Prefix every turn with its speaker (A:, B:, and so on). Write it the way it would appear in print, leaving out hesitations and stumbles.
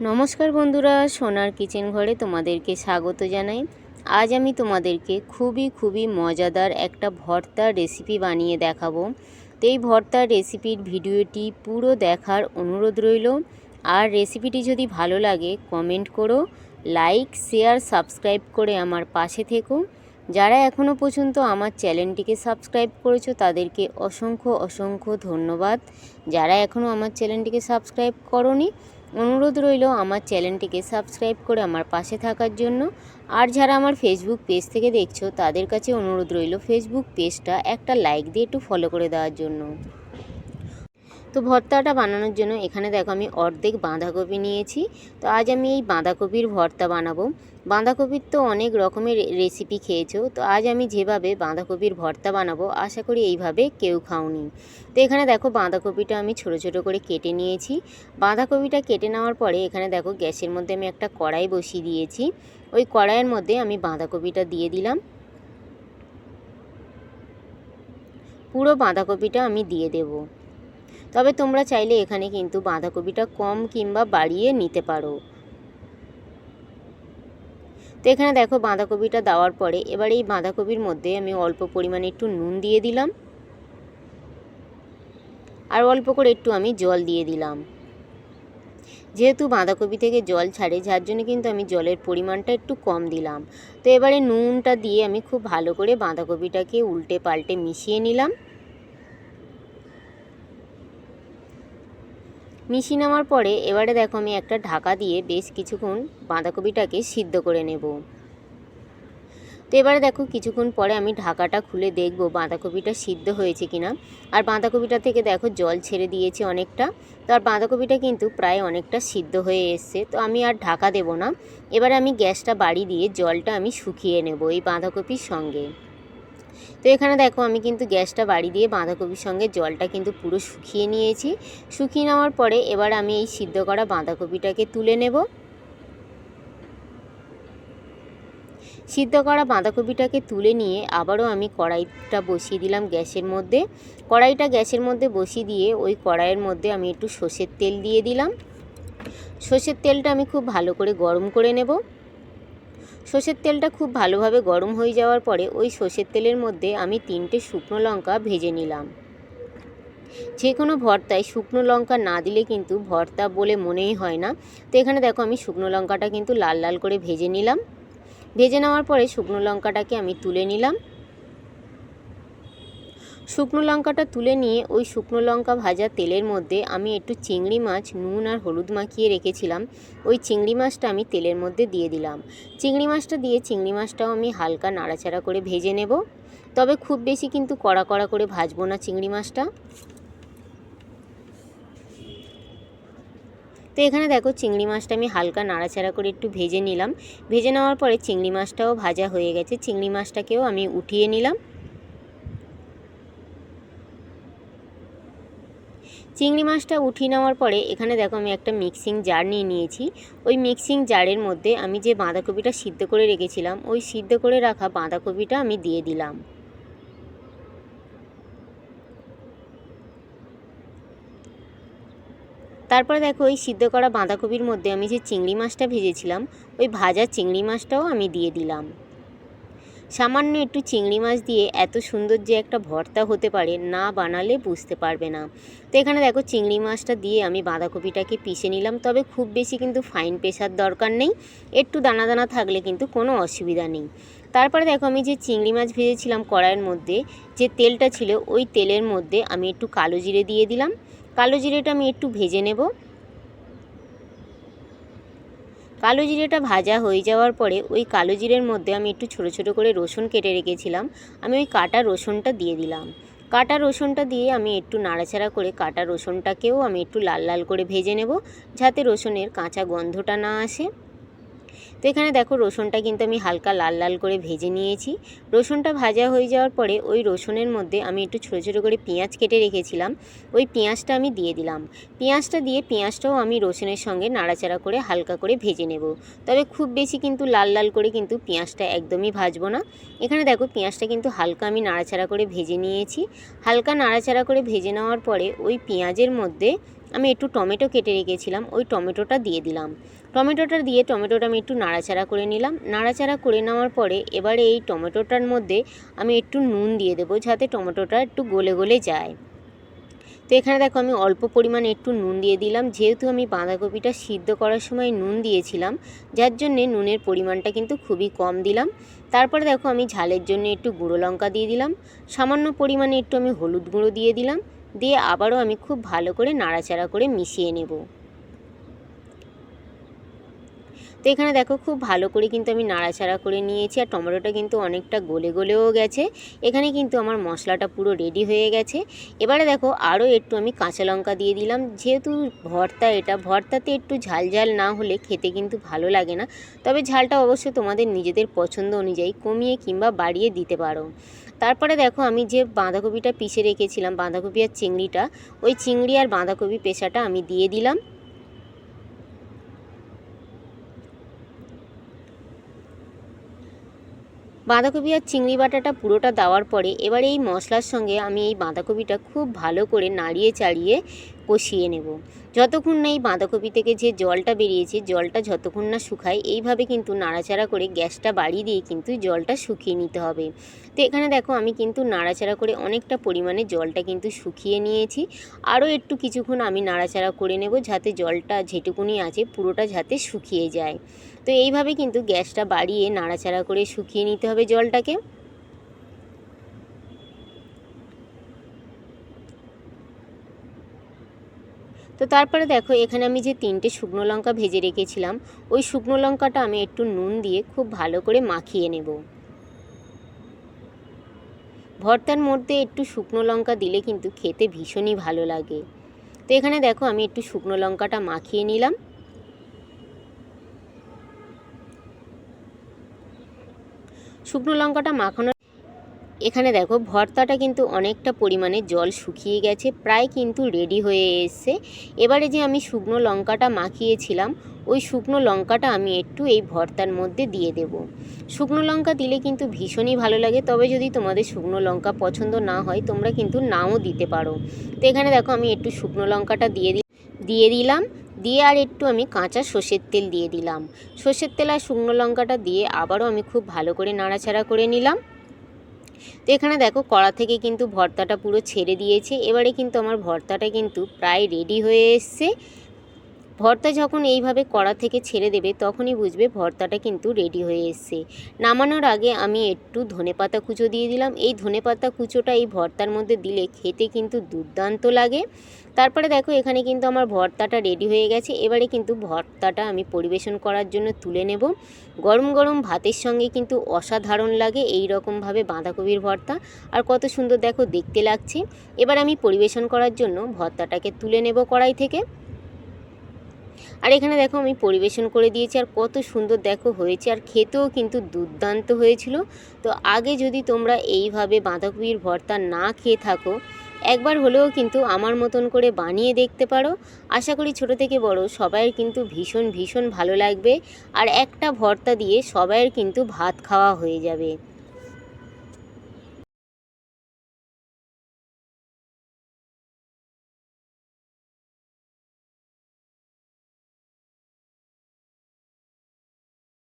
A: নমস্কার বন্ধুরা, সোনার কিচেন ঘরে তোমাদেরকে স্বাগত জানাই। আজ আমি তোমাদেরকে খুবই মজাদার একটা ভর্তার রেসিপি বানিয়ে দেখাবো। তো এই ভর্তার রেসিপির ভিডিওটি পুরো দেখার অনুরোধ রইল। আর রেসিপিটি যদি ভালো লাগে কমেন্ট করো, লাইক শেয়ার সাবস্ক্রাইব করে আমার পাশে থেকো। যারা এখনও পর্যন্ত আমার চ্যানেলটিকে সাবস্ক্রাইব করেছো তাদেরকে অসংখ্য ধন্যবাদ। যারা এখনও আমার চ্যানেলটিকে সাবস্ক্রাইব করোনি, অনুরোধ রইল আমার চ্যানেলটিকে সাবস্ক্রাইব করে আমার পাশে থাকার জন্য। আর যারা আমার ফেসবুক পেজ থেকে দেখছো তাদের কাছে অনুরোধ রইল ফেসবুক পেজটা একটা লাইক দিয়ে একটু ফলো করে দেওয়ার জন্য। তো ভর্তাটা বানানোর জন্য এখানে দেখো আমি অর্ধেক বাঁধাকপি নিয়েছি। তো আজ আমি এই বাঁধাকপির ভর্তা বানাবো। বাঁধাকপির তো অনেক রকমের রেসিপি খেয়েছো, তো আজ আমি যেভাবে বাঁধাকপির ভর্তা বানাবো আশা করি এইভাবে কেউ খাওনি। তো এখানে দেখো বাঁধাকপিটা আমি ছোট ছোট করে কেটে নিয়েছি। বাঁধাকপিটা কেটে নেওয়ার পরে এখানে দেখো গ্যাসের মধ্যে আমি একটা কড়াই বসিয়ে দিয়েছি। ওই কড়াইয়ের মধ্যে আমি বাঁধাকপিটা দিয়ে দিলাম। পুরো বাঁধাকপিটা আমি দিয়ে দেবো। তবে তোমরা চাইলে এখানে কিন্তু বাঁধাকপিটা কম কিংবা বাড়িয়ে নিতে পারো। তো এখানে দেখো বাঁধাকপিটা দেওয়ার পরে এবার এই বাঁধাকপির মধ্যে আমি অল্প পরিমাণে একটু নুন দিয়ে দিলাম, আর অল্প করে একটু আমি জল দিয়ে দিলাম। যেহেতু বাঁধাকপি থেকে জল ছাড়ে যার জন্য কিন্তু আমি জলের পরিমাণটা একটু কম দিলাম। তো এবারে নুনটা দিয়ে আমি খুব ভালো করে বাঁধাকপিটাকে উল্টে পাল্টে মিশিয়ে নিলাম। মিশিয়ে নেওয়ার পরে এবারে দেখো আমি একটা ঢাকা দিয়ে বেশ কিছুক্ষণ বাঁধাকপিটাকে সিদ্ধ করে নেব। তো এবারে দেখো কিছুক্ষণ পরে আমি ঢাকাটা খুলে দেখব বাঁধাকপিটা সিদ্ধ হয়েছে কিনা। আর বাঁধাকপিটা থেকে দেখো জল ছেড়ে দিয়েছে অনেকটা। তো আর বাঁধাকপিটা কিন্তু প্রায় অনেকটা সিদ্ধ হয়ে এসছে। তো আমি আর ঢাকা দেব না। এবারে আমি গ্যাসটা বাড়িয়ে দিয়ে জলটা আমি শুকিয়ে নেব এই বাঁধাকপির সঙ্গে। তো এখানে দেখো আমি কিন্তু গ্যাসটা বাড়িয়ে দিয়ে বাঁধাকপির সঙ্গে জলটা কিন্তু পুরো শুকিয়ে নিয়েছি। শুকিয়ে নেওয়ার পরে এবার আমি এই সিদ্ধ করা বাঁধাকপিটাকে তুলে নেব। সিদ্ধ করা বাঁধাকপিটাকে তুলে নিয়ে আবারও আমি কড়াইটা বসিয়ে দিলাম গ্যাসের মধ্যে। কড়াইটা গ্যাসের মধ্যে বসিয়ে দিয়ে ওই কড়াইয়ের মধ্যে আমি একটু সর্ষের তেল দিয়ে দিলাম। সর্ষের তেলটা আমি খুব ভালো করে গরম করে নেব। সর্ষের তেলটা খুব ভালোভাবে গরম হয়ে যাওয়ার পরে ওই সর্ষের তেলের মধ্যে আমি 3টে শুকনো লঙ্কা ভেজে নিলাম। যে কোনো ভর্তায় শুকনো লঙ্কা না দিলে কিন্তু ভর্তা বলে মনেই হয় না। তো এখানে দেখো আমি শুকনো লঙ্কাটা কিন্তু লাল লাল করে ভেজে নিলাম। ভেজে নেওয়ার পরে শুকনো লঙ্কাটাকে আমি তুলে নিলাম। শুকনো লঙ্কাটা তুলে নিয়ে ওই শুকনো লঙ্কা ভাজা তেলের মধ্যে আমি একটু চিংড়ি মাছ নুন আর হলুদ মাখিয়ে রেখেছিলাম, ওই চিংড়ি মাছটা আমি তেলের মধ্যে দিয়ে দিলাম। চিংড়ি মাছটা দিয়ে চিংড়ি মাছটাও আমি হালকা নাড়াচাড়া করে ভেজে নেব। তবে খুব বেশি কিন্তু কড়া কড়া করে ভাজবো না চিংড়ি মাছটা। তো এখানে দেখো চিংড়ি মাছটা আমি হালকা নাড়াচাড়া করে একটু ভেজে নিলাম। ভেজে নেওয়ার পরে চিংড়ি মাছটাও ভাজা হয়ে গেছে। চিংড়ি মাছটাকেও আমি উঠিয়ে নিলাম। চিংড়ি মাছটা উঠিয়ে নেওয়ার পরে এখানে দেখো আমি একটা মিক্সিং জার নিয়ে নিয়েছি। ওই মিক্সিং জারের মধ্যে আমি যে বাঁধাকপিটা সিদ্ধ করে রেখেছিলাম ওই সিদ্ধ করে রাখা বাঁধাকপিটা আমি দিয়ে দিলাম। তারপরে দেখো ওই সিদ্ধ করা বাঁধাকপির মধ্যে আমি যে চিংড়ি মাছটা ভেজেছিলাম ওই ভাজা চিংড়ি মাছটাও আমি দিয়ে দিলাম। সামান্য একটু চিংড়ি মাছ দিয়ে এত সুন্দর যে একটা ভর্তা হতে পারে না বানালে বুঝতে পারবে না। তো এখানে দেখো চিংড়ি মাছটা দিয়ে আমি বাঁধাকপিটাকে পিষে নিলাম। তবে খুব বেশি কিন্তু ফাইন পেশার দরকার নেই, একটু দানা দানা থাকলে কিন্তু কোনো অসুবিধা নেই। তারপরে দেখো আমি যে চিংড়ি মাছ ভেজেছিলাম কড়াইয়ের মধ্যে যে তেলটা ছিল ওই তেলের মধ্যে আমি একটু কালো জিরে দিয়ে দিলাম। কালো জিরেটা আমি একটু ভেজে নেব। কালো জিরেটা ভাজা হয়ে যাওয়ার পরে ওই কালো জিরের মধ্যে আমি একটু ছোট ছোট করে রসুন কেটে রেখেছিলাম, আমি ওই কাটা রসুনটা দিয়ে দিলাম। কাটা রসুনটা দিয়ে আমি একটু নাড়াচাড়া করে কাটা রসুনটাকেও আমি একটু লাল লাল করে ভেজে নেব, যাতে রসুনের কাঁচা গন্ধটা না আসে। তো এখানে দেখো রসুনটা কিন্তু আমি হালকা লাল লাল করে ভেজে নিয়েছি। রসুনটা ভাজা হয়ে যাওয়ার পরে ওই রসুনের মধ্যে আমি একটু ছোটো ছোটো করে পেঁয়াজ কেটে রেখেছিলাম, ওই পেঁয়াজটা আমি দিয়ে দিলাম। পেঁয়াজটা দিয়ে পেঁয়াজটাও আমি রসুনের সঙ্গে নাড়াচাড়া করে হালকা করে ভেজে নেব। তবে খুব বেশি কিন্তু লাল লাল করে কিন্তু পেঁয়াজটা একদমই ভাজবো না। এখানে দেখো পেঁয়াজটা কিন্তু হালকা আমি নাড়াচাড়া করে ভেজে নিয়েছি। হালকা নাড়াচাড়া করে ভেজে নেওয়ার পরে ওই পেঁয়াজের মধ্যে আমি একটু টমেটো কেটে রেখেছিলাম, ওই টমেটোটা দিয়ে দিলাম। টমেটোটা দিয়ে টমেটোটা আমি একটু নাড়াচাড়া করে নিলাম। নাড়াচাড়া করে নেওয়ার পরে এবারে এই টমেটোটার মধ্যে আমি একটু নুন দিয়ে দেবো, যাতে টমেটোটা একটু গলে গলে যায়। তো এখানে দেখো আমি অল্প পরিমাণে একটু নুন দিয়ে দিলাম, যেহেতু আমি বাঁধাকপিটা সিদ্ধ করার সময় নুন দিয়েছিলাম, যার জন্যে নুনের পরিমাণটা কিন্তু খুবই কম দিলাম। তারপরে দেখো আমি ঝালের জন্য একটু গুঁড়ো লঙ্কা দিয়ে দিলাম, সামান্য পরিমাণে একটু আমি হলুদ গুঁড়ো দিয়ে দিলাম, দিয়ে আবারও আমি খুব ভালো করে নাড়াচাড়া করে মিশিয়ে নেব। তো এখানে দেখো খুব ভালো করে কিন্তু আমি নাড়াচাড়া করে নিয়েছি, আর টমেটোটা কিন্তু অনেকটা গলে গলেও গেছে। এখানে কিন্তু আমার মশলাটা পুরো রেডি হয়ে গেছে। এবারে দেখো আরও একটু আমি কাঁচা লঙ্কা দিয়ে দিলাম, যেহেতু ভর্তা, এটা ভর্তাতে একটু ঝাল ঝাল না হলে খেতে কিন্তু ভালো লাগে না। তবে ঝালটা অবশ্যই তোমাদের নিজেদের পছন্দ অনুযায়ী কমিয়ে কিংবা বাড়িয়ে দিতে পারো। তারপরে দেখো আমি যে বাঁধাকপিটা পিষে রেখেছিলাম, বাঁধাকপি আর চিংড়িটা, ওই চিংড়ি আর বাঁধাকপি পেশাটা আমি দিয়ে দিলাম। বাঁধাকপি আর চিংড়ি বাটাটা পুরোটা দেওয়ার পরে এবার এই মশলার সঙ্গে আমি এই বাঁধাকপিটা খুব ভালো করে নাড়িয়ে চাড়িয়ে কষিয়ে নেব, যতক্ষণ না এই বাঁধাকপি থেকে যে জলটা বেরিয়েছে, জলটা যতক্ষণ না শুকায়, এইভাবে কিন্তু নাড়াচাড়া করে গ্যাসটা বাড়িয়ে দিয়ে কিন্তু জলটা শুকিয়ে নিতে হবে। তো এখানে দেখো আমি কিন্তু নাড়াচাড়া করে অনেকটা পরিমাণে জলটা কিন্তু শুকিয়ে নিয়েছি। আরও একটু কিছুক্ষণ আমি নাড়াচাড়া করে নেব, যাতে জলটা যেটুকুনি আছে পুরোটা যাতে শুকিয়ে যায়। তো এইভাবে কিন্তু গ্যাসটা বাড়িয়ে নাড়াচাড়া করে শুকিয়ে নিতে হবে জলটাকে। তো তারপরে দেখো এখানে আমি যে 3টে শুকনো লঙ্কা ভেজে রেখেছিলাম, ওই শুকনো লঙ্কাটা আমি একটু নুন দিয়ে খুব ভালো করে মাখিয়ে নেব। ভর্তার মধ্যে একটু শুকনো লঙ্কা দিলে কিন্তু খেতে ভীষণই ভালো লাগে। তো এখানে দেখো আমি একটু শুকনো লঙ্কাটা মাখিয়ে নিলাম। শুকনো লঙ্কাটা মাখানো, এখানে দেখো ভর্তাটা কিন্তু অনেকটা পরিমাণে জল শুকিয়ে গেছে, প্রায় কিন্তু রেডি হয়ে এসছে। এবারে যে আমি শুকনো লঙ্কাটা মাখিয়েছিলাম, ওই শুকনো লঙ্কাটা আমি একটু এই ভর্তার মধ্যে দিয়ে দেব। শুকনো লঙ্কা দিলে কিন্তু ভীষণই ভালো লাগে, তবে যদি তোমাদের শুকনো লঙ্কা পছন্দ না হয় তোমরা কিন্তু নাও দিতে পারো। তো এখানে দেখো আমি একটু শুকনো লঙ্কাটা দিয়ে দিলাম, দিয়ে আর একটু আমি কাঁচা সর্ষের তেল দিয়ে দিলাম। সর্ষের তেল আর শুকনো লঙ্কাটা দিয়ে আবারও আমি খুব ভালো করে নাড়াচাড়া করে নিলাম। তো এখানে দেখো কড়া থেকে কিন্তু ভর্তাটা পুরো ছেড়ে দিয়েছে। এবারে কিন্তু আমার ভর্তাটা কিন্তু প্রায় রেডি হয়ে এসছে। ভর্তা যখন এইভাবে কড়া থেকে ছেড়ে দেবে তখনই বুঝবে ভর্তাটা কিন্তু রেডি হয়ে এসছে। নামানোর আগে আমি একটু ধনেপাতা কুচো দিয়ে দিলাম। এই ধনেপাতা কুচোটা এই ভর্তার মধ্যে দিলে খেতে কিন্তু দুর্দান্ত লাগে। তারপরে দেখো এখানে কিন্তু আমার ভর্তাটা রেডি হয়ে গেছে। এবারে কিন্তু ভর্তাটা আমি পরিবেশন করার জন্য তুলে নেব। গরম গরম ভাতের সঙ্গে কিন্তু অসাধারণ লাগে এই রকমভাবে বাঁধাকপির ভর্তা, আর কত সুন্দর দেখো দেখতে লাগছে। এবার আমি পরিবেশন করার জন্য ভর্তাটাকে তুলে নেব কড়াই থেকে। আর এখানে দেখো আমি পরিবেশন করে দিয়েছি, আর কত সুন্দর দেখো হয়েছে, আর খেতেও কিন্তু দুর্দান্ত হয়েছিল। তো আগে যদি তোমরা এইভাবে বাঁধাকপির ভর্তা না খেয়ে থাকো, একবার হলেও কিন্তু আমার মতন করে বানিয়ে দেখতে পারো। আশা করি ছোট থেকে বড় সবাইয়ের কিন্তু ভীষণ ভীষণ ভালো লাগবে, আর একটা ভর্তা দিয়ে সবাইয়ের কিন্তু ভাত খাওয়া হয়ে যাবে।